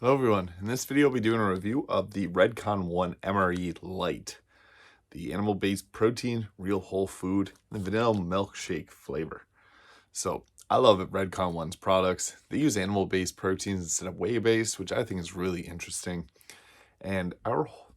Hello everyone, in this video I'll be doing a review of the Redcon1 MRE LITE, the animal-based protein, real whole food, and vanilla milkshake flavor. So I love Redcon1's products. They use animal-based proteins instead of whey-based, which I think is really interesting. And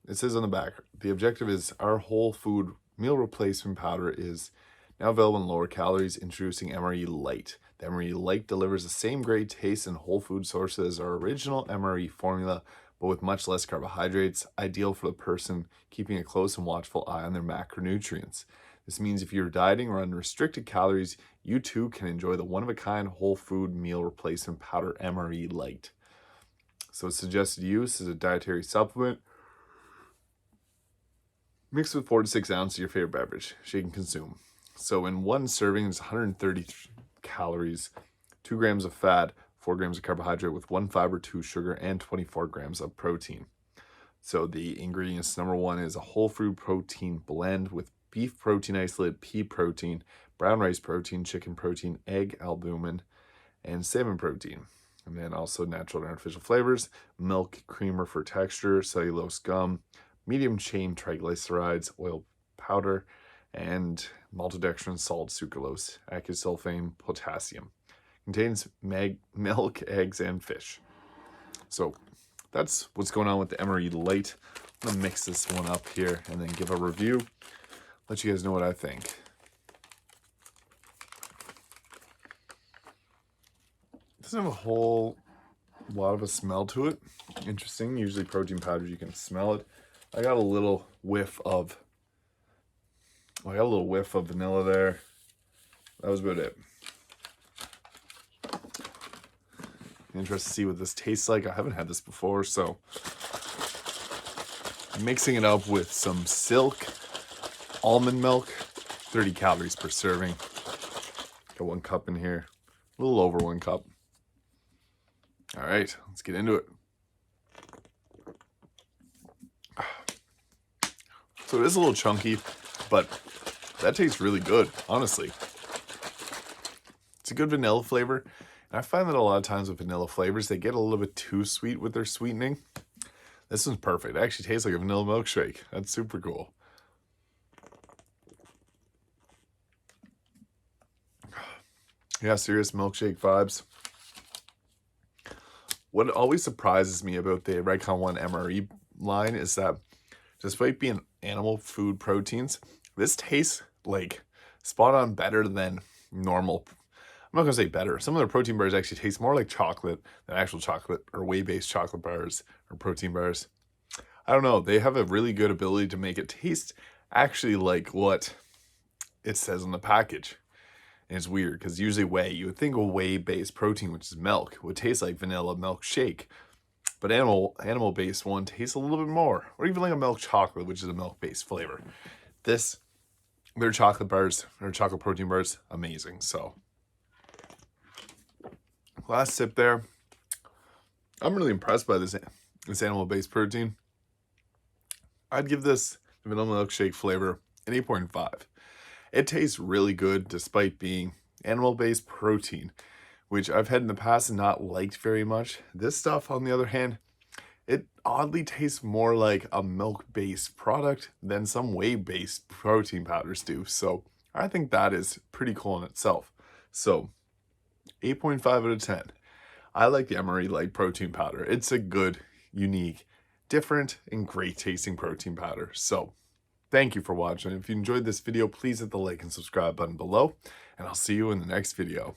it says on the back, the objective is our whole food meal replacement powder is now available in lower calories, introducing MRE LITE. The MRE LITE delivers the same great taste and whole food sources as our original MRE formula, but with much less carbohydrates, ideal for the person keeping a close and watchful eye on their macronutrients. This means if you're dieting or on restricted calories, you too can enjoy the one-of-a-kind whole food meal replacement powder MRE LITE. So it's suggested use as a dietary supplement. Mix with 4 to 6 ounces of your favorite beverage, shake and consume. So in one serving, it's 130 calories, 2 grams of fat, 4 grams of carbohydrate with 1 fiber, 2 sugar, and 24 grams of protein. So the ingredients, number 1 is a whole food protein blend with beef protein isolate, pea protein, brown rice protein, chicken protein, egg albumin, and salmon protein. And then also natural and artificial flavors, milk creamer for texture, cellulose gum, medium chain triglycerides, oil powder, and maltodextrin, salt, sucralose, acetylsulfame, potassium. Contains milk, eggs, and fish. So that's what's going on with the MRE LITE. I'm gonna mix this one up here and then give a review. Let you guys know what I think. Doesn't have a whole lot of a smell to it. Interesting. Usually protein powders, you can smell it. I got a little whiff of vanilla there. That was about it. Interested to see what this tastes like. I haven't had this before, so I'm mixing it up with some silk almond milk, 30 calories per serving. Got 1 cup in here, a little over 1 cup. All right, let's get into it. So it is a little chunky, but that tastes really good, honestly. It's a good vanilla flavor. And I find that a lot of times with vanilla flavors, they get a little bit too sweet with their sweetening. This one's perfect. It actually tastes like a vanilla milkshake. That's super cool. Yeah, serious milkshake vibes. What always surprises me about the Redcon1 MRE line is that despite being animal food proteins, this tastes like spot on better than normal. I'm not going to say better. Some of their protein bars actually taste more like chocolate than actual chocolate or whey-based chocolate bars or protein bars. I don't know. They have a really good ability to make it taste actually like what it says on the package. And it's weird because usually whey, you would think a whey-based protein, which is milk, would taste like vanilla milkshake. But animal-based one tastes a little bit more, or even like a milk chocolate, which is a milk-based flavor. Their chocolate bars, or chocolate protein bars, amazing. So, last sip there. I'm really impressed by this animal-based protein. I'd give this vanilla milkshake flavor an 8.5. It tastes really good despite being animal-based protein, which I've had in the past and not liked very much. This stuff, on the other hand, it oddly tastes more like a milk-based product than some whey-based protein powders do. So I think that is pretty cool in itself. So 8.5 out of 10. I like the MRE LITE protein powder. It's a good, unique, different, and great tasting protein powder. So thank you for watching. If you enjoyed this video, please hit the like and subscribe button below, and I'll see you in the next video.